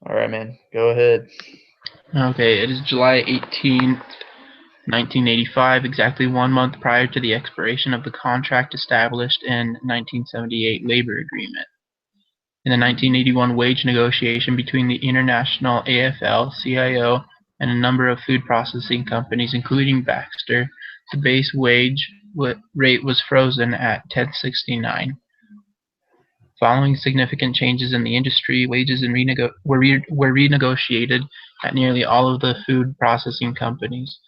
All right, man. Go ahead. Okay, it is July 18th, 1985, exactly 1 month prior to the expiration of the contract established in 1978 labor agreement. In the 1981 wage negotiation between the International AFL-CIO and a number of food processing companies, including Baxter, the base wage rate was frozen at $10.69. Following significant changes in the industry, wages were renegotiated at nearly all of the food processing companies.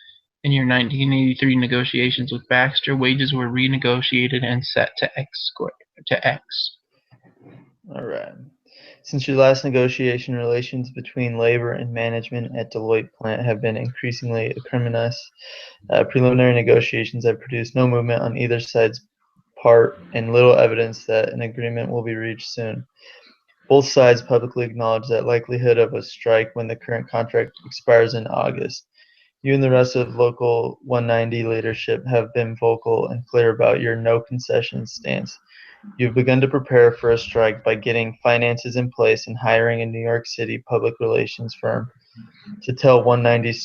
In your 1983 negotiations with Baxter, wages were renegotiated and set to X. All right. Since your last negotiation, relations between labor and management at Deloitte plant have been increasingly acrimonious. Preliminary negotiations have produced no movement on either side's part and little evidence that an agreement will be reached soon. Both sides publicly acknowledge the likelihood of a strike when the current contract expires in August. You and the rest of Local 190 leadership have been vocal and clear about your no concessions stance. You've begun to prepare for a strike by getting finances in place and hiring a New York City public relations firm to tell 190's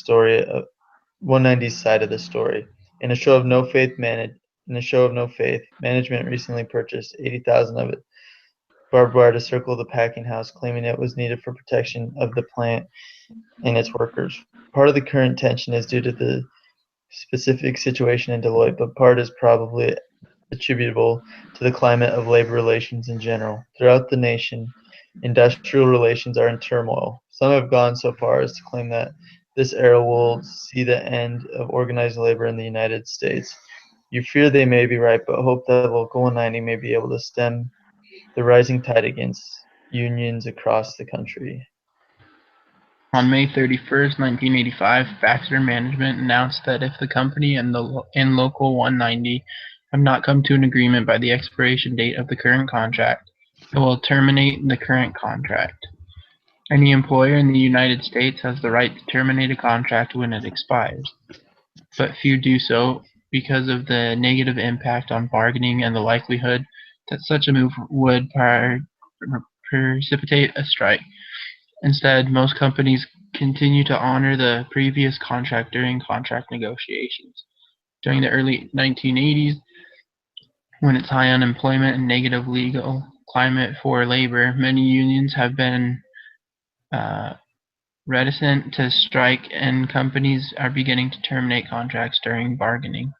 side of the story. In a show of no faith, management recently purchased 80,000 of it barbed wire to circle the packing house, claiming it was needed for protection of the plant and its workers. Part of the current tension is due to the specific situation in Deloitte, but part is probably attributable to the climate of labor relations in general. Throughout the nation, industrial relations are in turmoil. Some have gone so far as to claim that this era will see the end of organized labor in the United States. You fear they may be right, but hope that Local 190 may be able to stem the rising tide against unions across the country. On May 31st, 1985, Baxter management announced that if the company and Local 190 have not come to an agreement by the expiration date of the current contract, it will terminate the current contract. Any employer in the United States has the right to terminate a contract when it expires, but few do so because of the negative impact on bargaining and the likelihood that such a move would precipitate a strike. Instead, most companies continue to honor the previous contract during contract negotiations. During the early 1980s, when it's high unemployment and negative legal climate for labor, many unions have been reticent to strike, and companies are beginning to terminate contracts during bargaining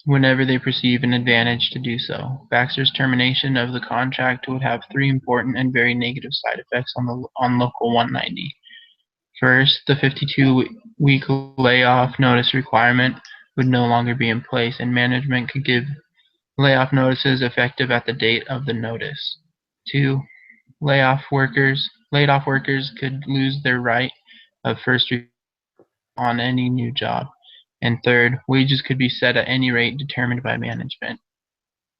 whenever they perceive an advantage to do so. Baxter's termination of the contract would have three important and very negative side effects on Local 190. First, the 52-week layoff notice requirement would no longer be in place, and management could give layoff notices effective at the date of the notice. 2. Laid off workers could lose their right of first on any new job. And third, wages could be set at any rate determined by management.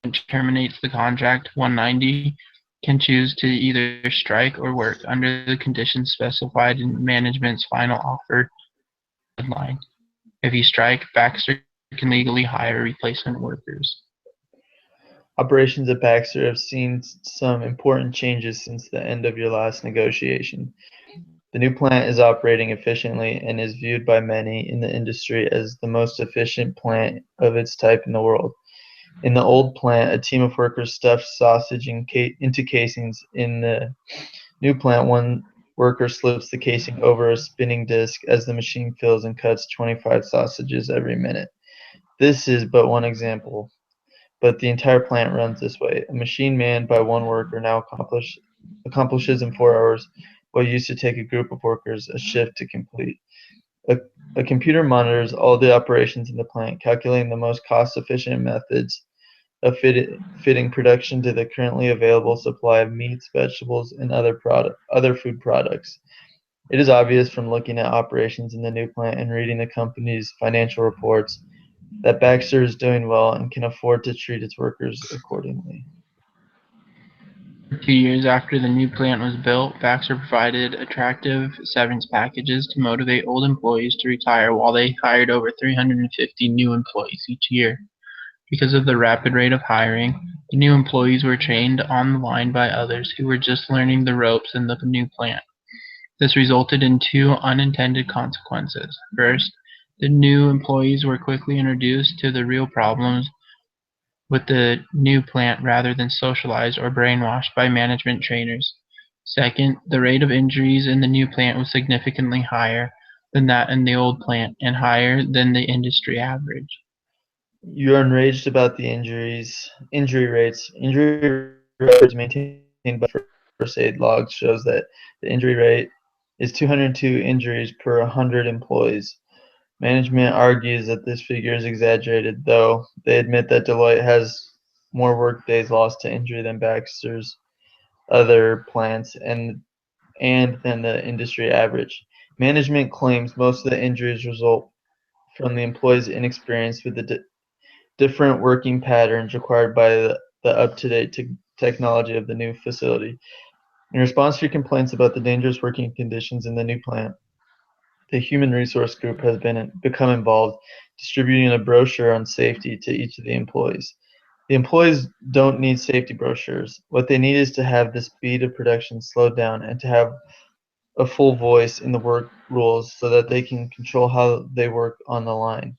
When it terminates the contract, 190 can choose to either strike or work under the conditions specified in management's final offer deadline. If you strike, Baxter can legally hire replacement workers. Operations at Baxter have seen some important changes since the end of your last negotiation. The new plant is operating efficiently and is viewed by many in the industry as the most efficient plant of its type in the world. In the old plant, a team of workers stuffed sausage into casings. In the new plant, one worker slips the casing over a spinning disc as the machine fills and cuts 25 sausages every minute. This is but one example, but the entire plant runs this way. A machine manned by one worker now accomplishes in 4 hours what used to take a group of workers a shift to complete. A computer monitors all the operations in the plant, calculating the most cost-efficient methods of fitting production to the currently available supply of meats, vegetables, and other food products. It is obvious from looking at operations in the new plant and reading the company's financial reports that Baxter is doing well and can afford to treat its workers accordingly. 2 years after the new plant was built, Baxter provided attractive severance packages to motivate old employees to retire while they hired over 350 new employees each year. Because of the rapid rate of hiring, the new employees were trained on the line by others who were just learning the ropes in the new plant. This resulted in two unintended consequences. First, the new employees were quickly introduced to the real problems with the new plant rather than socialized or brainwashed by management trainers. Second, the rate of injuries in the new plant was significantly higher than that in the old plant and higher than the industry average. You're enraged about the injury rates. Injury records maintained by first aid logs shows that the injury rate is 202 injuries per 100 employees. Management argues that this figure is exaggerated, though they admit that Deloitte has more work days lost to injury than Baxter's other plants and than the industry average. Management claims most of the injuries result from the employees' inexperience with the different working patterns required by the up-to-date technology of the new facility. In response to complaints about the dangerous working conditions in the new plant, the Human Resource Group has become involved, distributing a brochure on safety to each of the employees. The employees don't need safety brochures. What they need is to have the speed of production slowed down and to have a full voice in the work rules so that they can control how they work on the line.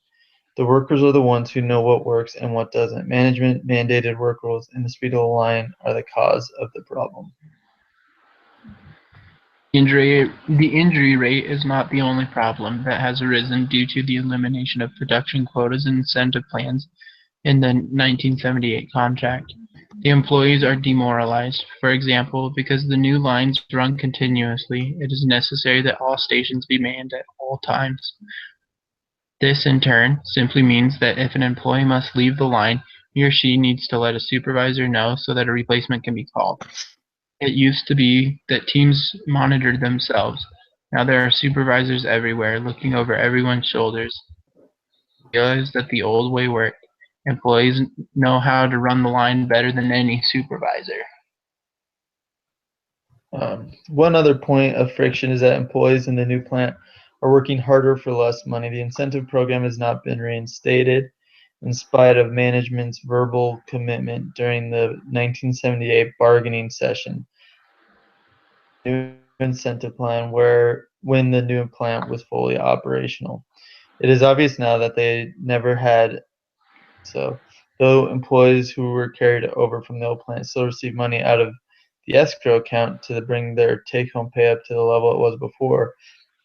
The workers are the ones who know what works and what doesn't. Management mandated work rules and the speed of the line are the cause of the problem. The injury rate is not the only problem that has arisen due to the elimination of production quotas and incentive plans in the 1978 contract. The employees are demoralized. For example, because the new lines run continuously, it is necessary that all stations be manned at all times. This, in turn, simply means that if an employee must leave the line, he or she needs to let a supervisor know so that a replacement can be called. It used to be that teams monitored themselves. Now there are supervisors everywhere looking over everyone's shoulders. Realize that the old way worked. Employees know how to run the line better than any supervisor. One other point of friction is that employees in the new plant are working harder for less money. The incentive program has not been reinstated in spite of management's verbal commitment during the 1978 bargaining session. New incentive plan when the new plant was fully operational. It is obvious now that they never had so. Though employees who were carried over from the old plant still receive money out of the escrow account to bring their take-home pay up to the level it was before,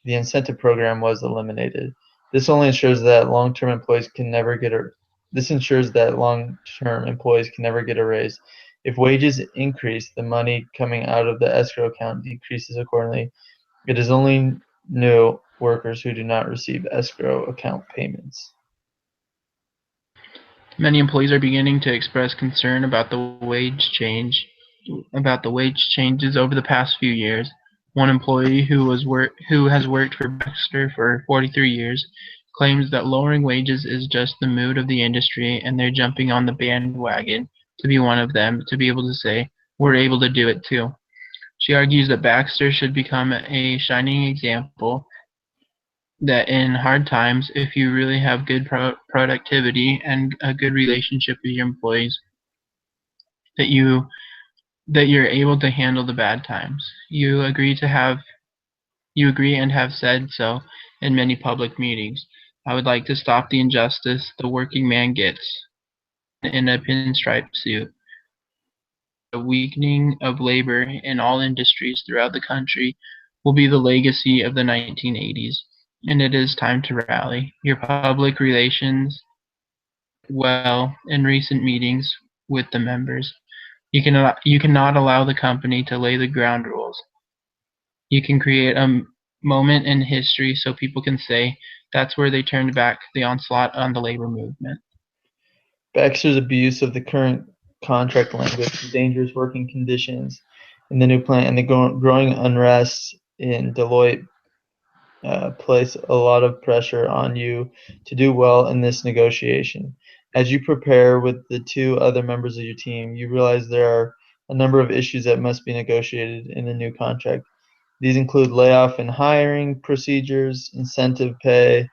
the incentive program was eliminated. This only ensures that long-term employees can never get a raise. If wages increase, the money coming out of the escrow account decreases accordingly. It is only new workers who do not receive escrow account payments. Many employees are beginning to express concern about the wage changes over the past few years. One employee who has worked for Baxter for 43 years claims that lowering wages is just the mood of the industry and they're jumping on the bandwagon to be one of them, to be able to say, we're able to do it too. She argues that Baxter should become a shining example that in hard times, if you really have good productivity and a good relationship with your employees, that you're able to handle the bad times. You agree and have said so in many public meetings. I would like to stop the injustice the working man gets in a pinstripe suit. The weakening of labor in all industries throughout the country will be the legacy of the 1980s. And it is time to rally. Your public relations well in recent meetings with the members. You cannot allow the company to lay the ground rules. You can create a moment in history so people can say that's where they turned back the onslaught on the labor movement. Baxter's abuse of the current contract language, the dangerous working conditions in the new plant, and the growing unrest in Deloitte place a lot of pressure on you to do well in this negotiation. As you prepare with the two other members of your team, you realize there are a number of issues that must be negotiated in the new contract. These include layoff and hiring procedures, incentive pay,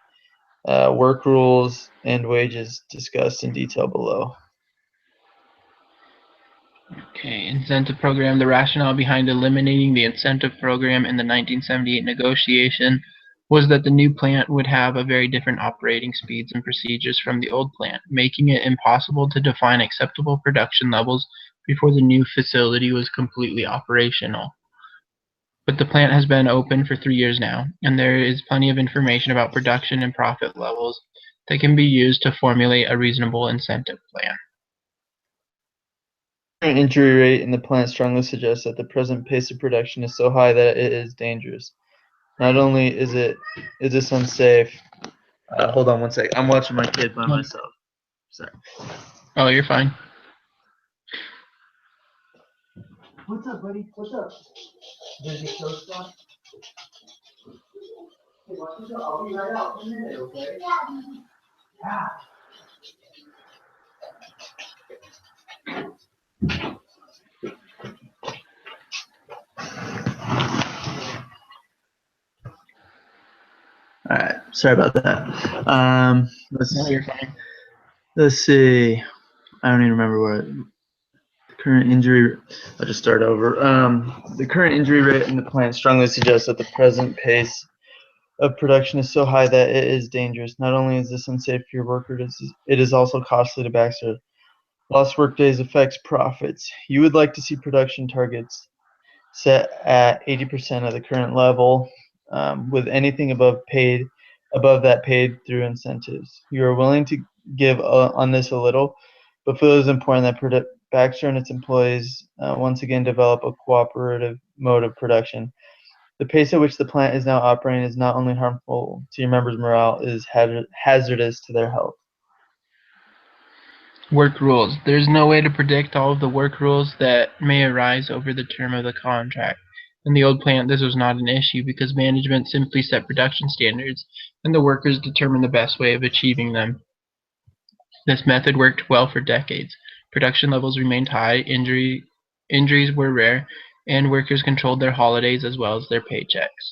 work rules and wages discussed in detail below. Okay, incentive program. The rationale behind eliminating the incentive program in the 1978 negotiation was that the new plant would have a very different operating speeds and procedures from the old plant, making it impossible to define acceptable production levels before the new facility was completely operational. But the plant has been open for 3 years now, and there is plenty of information about production and profit levels that can be used to formulate a reasonable incentive plan. Current injury rate in the plant strongly suggests that the present pace of production is so high that it is dangerous. Not only is this unsafe. Hold on one sec. I'm watching my kid by myself. Sorry. Oh, you're fine. What's up, buddy? What's up? Did you show stuff? Hey, watch yourself. I'll be right out in a minute, okay? Yeah. All right. Sorry about that. No, you're fine. Let's see. I don't even remember what the current injury. I'll just start over. The current injury rate in the plant strongly suggests that the present pace of production is so high that it is dangerous. Not only is this unsafe for your worker, it is also costly to Baxter. Lost workdays affects profits. You would like to see production targets set at 80% of the current level, with anything above that paid through incentives. You are willing to give on this a little, but feel it is important that Baxter and its employees once again develop a cooperative mode of production. The pace at which the plant is now operating is not only harmful to your members' morale, it is hazardous to their health. Work rules. There's no way to predict all of the work rules that may arise over the term of the contract. In the old plant, this was not an issue because management simply set production standards and the workers determined the best way of achieving them. This method worked well for decades. Production levels remained high, injuries were rare, and workers controlled their holidays as well as their paychecks.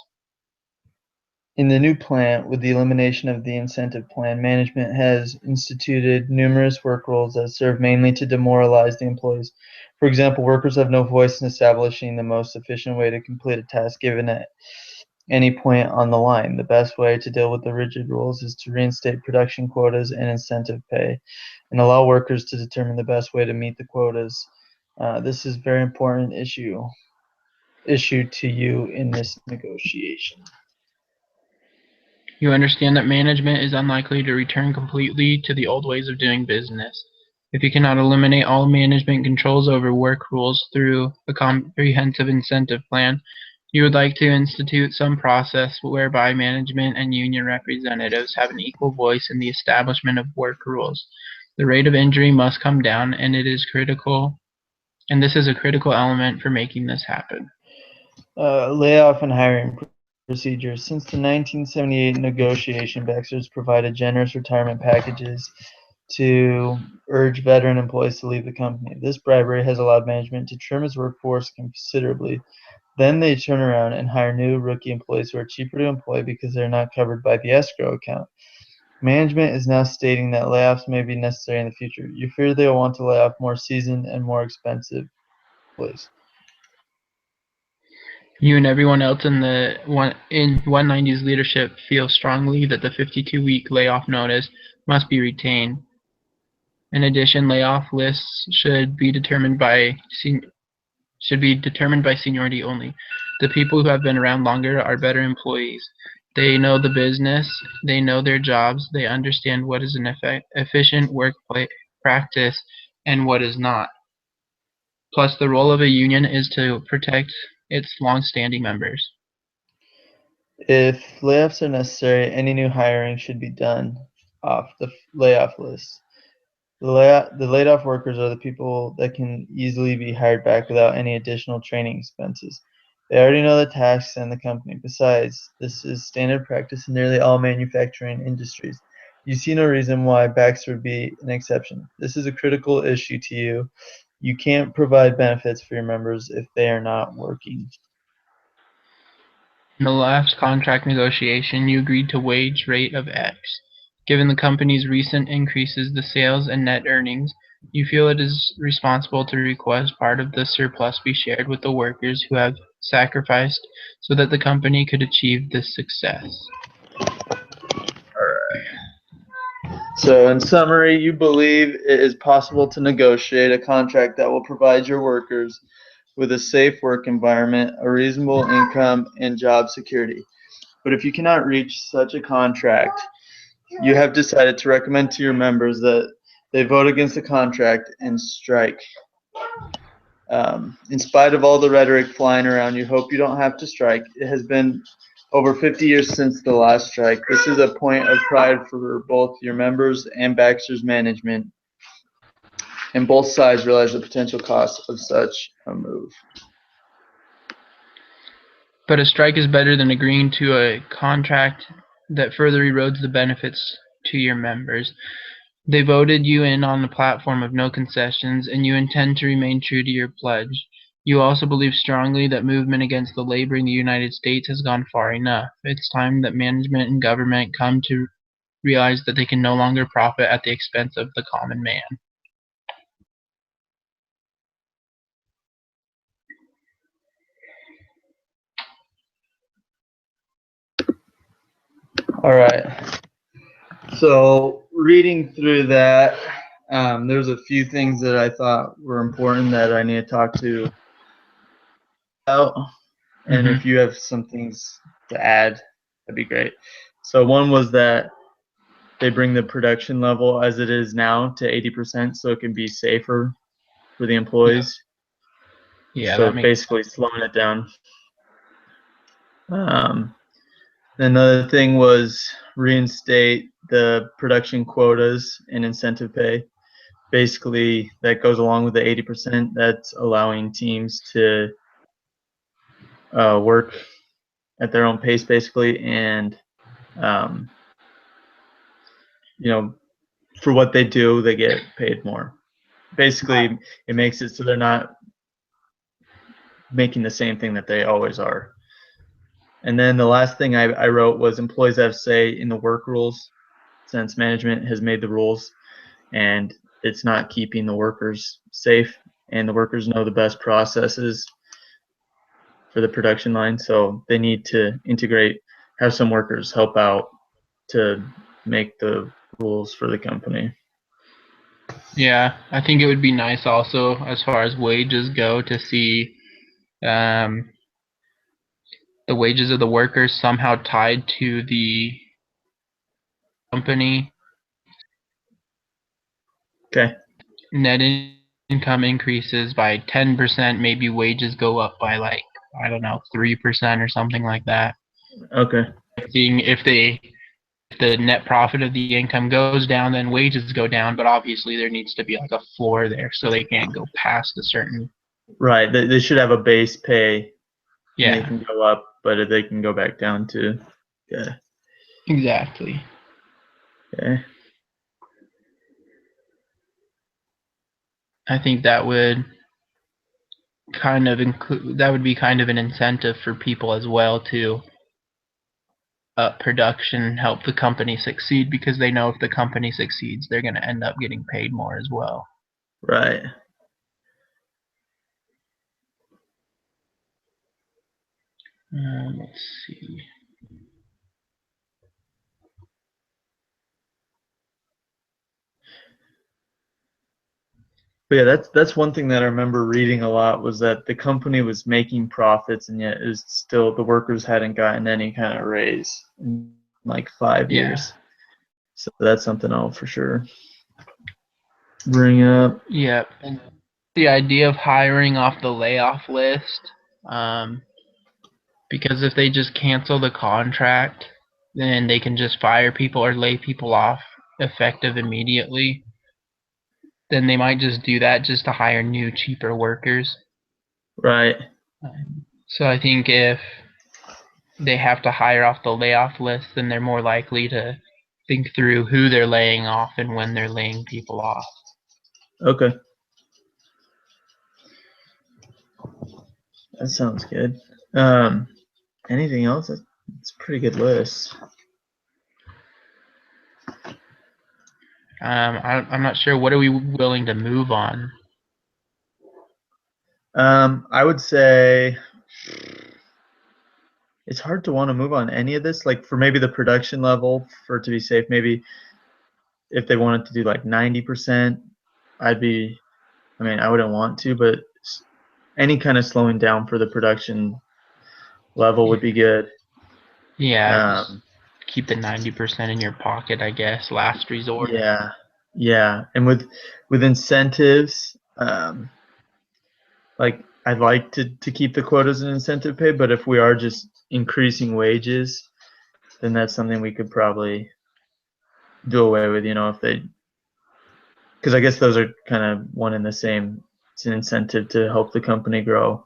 In the new plant, with the elimination of the incentive plan, management has instituted numerous work rules that serve mainly to demoralize the employees. For example, workers have no voice in establishing the most efficient way to complete a task given at any point on the line. The best way to deal with the rigid rules is to reinstate production quotas and incentive pay, and allow workers to determine the best way to meet the quotas. This is a very important issue to you in this negotiation. You understand that management is unlikely to return completely to the old ways of doing business. If you cannot eliminate all management controls over work rules through a comprehensive incentive plan, you would like to institute some process whereby management and union representatives have an equal voice in the establishment of work rules. The rate of injury must come down, and this is a critical element for making this happen. Layoff and hiring procedures. Since the 1978 negotiation, Baxter has provided generous retirement packages to urge veteran employees to leave the company. This bribery has allowed management to trim its workforce considerably. Then they turn around and hire new rookie employees who are cheaper to employ because they're not covered by the escrow account. Management is now stating that layoffs may be necessary in the future. You fear they will want to lay off more seasoned and more expensive employees. You and everyone else in 190's leadership feel strongly that the 52-week layoff notice must be retained. In addition, layoff lists should be determined by seniority only. The people who have been around longer are better employees. They know the business, they know their jobs, they understand what is an efficient workplace practice and what is not. Plus, the role of a union is to protect its long-standing members. If layoffs are necessary, any new hiring should be done off the layoff list. The laid off workers are the people that can easily be hired back without any additional training expenses. They already know the tasks and the company. Besides, this is standard practice in nearly all manufacturing industries. You see no reason why Baxter would be an exception. This is a critical issue to you. You can't provide benefits for your members if they are not working. In the last contract negotiation, you agreed to wage rate of X. Given the company's recent increases the sales and net earnings, you feel it is responsible to request part of the surplus be shared with the workers who have sacrificed so that the company could achieve this success. So, in summary, you believe it is possible to negotiate a contract that will provide your workers with a safe work environment, a reasonable income, and job security. But if you cannot reach such a contract, you have decided to recommend to your members that they vote against the contract and strike. In spite of all the rhetoric flying around, you hope you don't have to strike. It has been over 50 years since the last strike. This is a point of pride for both your members and Baxter's management, and both sides realize the potential cost of such a move. But a strike is better than agreeing to a contract that further erodes the benefits to your members. They voted you in on the platform of no concessions, and you intend to remain true to your pledge. You also believe strongly that movement against the labor in the United States has gone far enough. It's time that management and government come to realize that they can no longer profit at the expense of the common man. All right. So reading through that, there's a few things that I thought were important that I need to talk to about. And if you have some things to add, that'd be great. So one was that they bring the production level as it is now to 80% so it can be safer for the employees. Yeah, So that makes basically slowing it down. Another thing was reinstate the production quotas and incentive pay. Basically, that goes along with the 80%. That's allowing teams to work at their own pace, basically, and for what they do, they get paid more. Basically, it makes it so they're not making the same thing that they always are. And then the last thing I wrote was employees have say in the work rules, since management has made the rules and it's not keeping the workers safe, and the workers know the best processes for the production line, so they need to have some workers help out to make the rules for the company. Yeah, I think it would be nice also as far as wages go to see the wages of the workers somehow tied to the company. Okay. Net income increases by 10%, maybe wages go up by like, I don't know, 3% or something like that. Okay. Seeing if the net profit of the income goes down, then wages go down, but obviously there needs to be like a floor there so they can't go past a certain. Right. They should have a base pay. Yeah. And they can go up, but they can go back down too. Yeah. Exactly. Okay. I think that would kind of be kind of an incentive for people as well to up production, help the company succeed, because they know if the company succeeds, they're going to end up getting paid more as well. Right. Let's see. But yeah, that's one thing that I remember reading a lot, was that the company was making profits and yet is still the workers hadn't gotten any kind of raise in like 5 years. So that's something I'll for sure bring up. Yep. And the idea of hiring off the layoff list, because if they just cancel the contract, then they can just fire people or lay people off effective immediately. Then they might just do that just to hire new, cheaper workers. Right. So I think if they have to hire off the layoff list, then they're more likely to think through who they're laying off and when they're laying people off. Okay. That sounds good. Anything else? It's a pretty good list. I'm not sure. What are we willing to move on? I would say it's hard to want to move on any of this. Like for maybe the production level, for it to be safe, maybe if they wanted to do like 90%, I mean, I wouldn't want to, but any kind of slowing down for the production level would be good. Yeah, just keep the 90% in your pocket, I guess. Last resort. Yeah, and with incentives, like I'd like to keep the quotas and incentive pay, but if we are just increasing wages, then that's something we could probably do away with. If they, because I guess those are kind of one and the same. It's an incentive to help the company grow.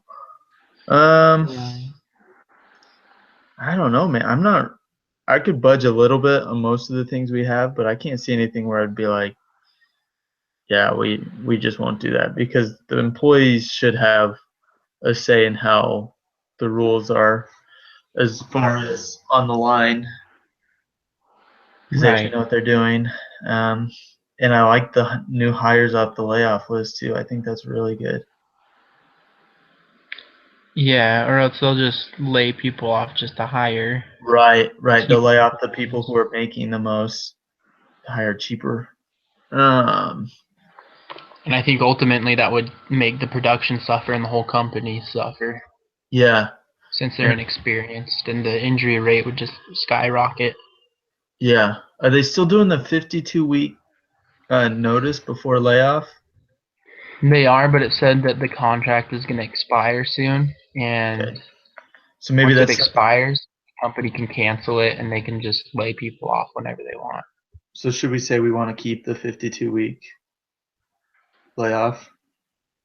Right. I don't know, man. I could budge a little bit on most of the things we have, but I can't see anything where I'd be like, yeah, we just won't do that, because the employees should have a say in how the rules are as far as on the line, because they actually Right. know what they're doing. And I like the new hires off the layoff list too. I think that's really good. Yeah, or else they'll just lay people off just to hire. Right. They'll Keep lay off the people who are making the most, hire cheaper. Um, And I think ultimately that would make the production suffer and the whole company suffer, yeah, since they're and inexperienced, and the injury rate would just skyrocket. yeah. Are they still doing the 52-week notice before layoff? They are, but it said that the contract is going to expire soon, and Okay. So maybe once it that's something. expires, the company can cancel it and they can just lay people off whenever they want. So should we say we want to keep the 52-week layoff?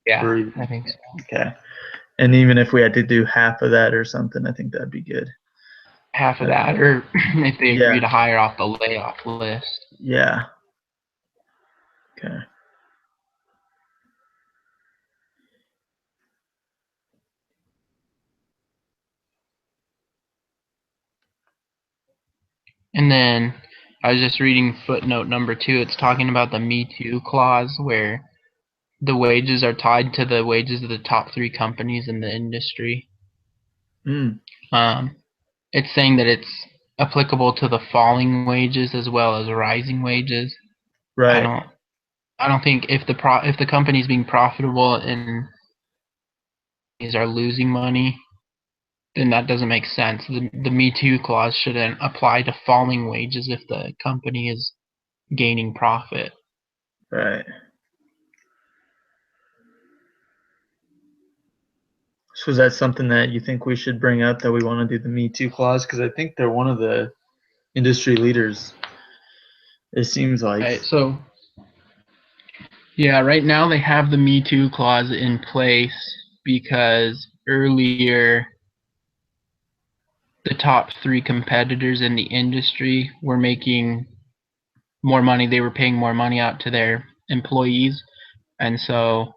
Yeah, Or I even, think so. okay. And even if we had to do half of that or something, I think that'd be good. Half of that, or if they agree Yeah. to hire off the layoff list. Yeah. Okay. And then I was just reading footnote number 2. It's talking about the Me Too clause, where the wages are tied to the wages of the top 3 companies in the industry. Mm, Um, it's saying that it's applicable to the falling wages as well as rising wages. I right. don't I don't think if the company's being profitable and these are losing money, then that doesn't make sense. The Me Too clause shouldn't apply to falling wages if the company is gaining profit. Right. So is that something that you think we should bring up, that we want to do the Me Too clause? Because I think they're one of the industry leaders. It seems like. Right. So yeah, right now they have the Me Too clause in place because earlier the top 3 competitors in the industry were making more money. They were paying more money out to their employees, and so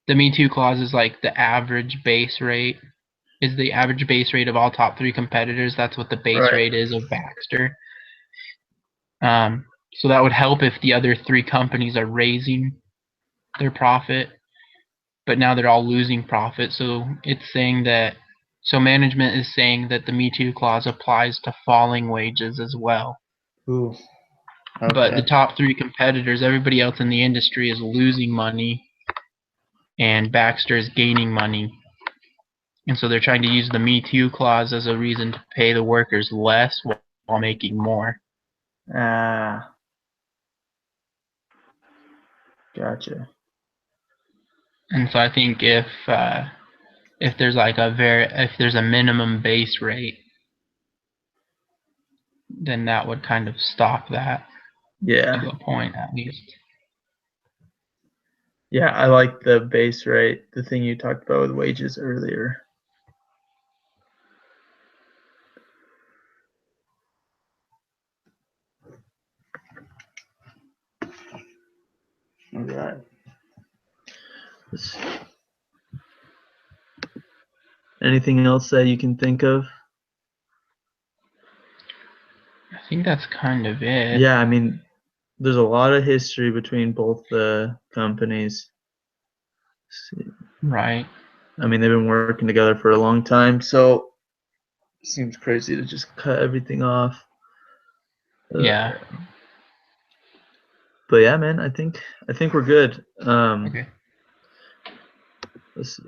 the Me Too clause is like the average base rate. Is the average base rate of all top 3 competitors. That's what the base Right. rate is of Baxter. So that would help if the other 3 companies are raising their profit, but now they're all losing profit. So it's saying that, so management is saying that the Me Too clause applies to falling wages as well. Ooh. But the Okay. top 3 competitors, everybody else in the industry is losing money, and Baxter is gaining money. And so they're trying to use the Me Too clause as a reason to pay the workers less while making more. Ah. Gotcha. And so I think if there's like if there's a minimum base rate, then that would kind of stop that Yeah. to a point at least. Yeah. I like the base rate, the thing you talked about with wages earlier. All right. Anything else that you can think of? I think that's kind of it. Yeah, I mean, there's a lot of history between both the companies. Right. I mean, they've been working together for a long time, so it seems crazy to just cut everything off. Yeah. But yeah, man, I think we're good. Okay. Let's see.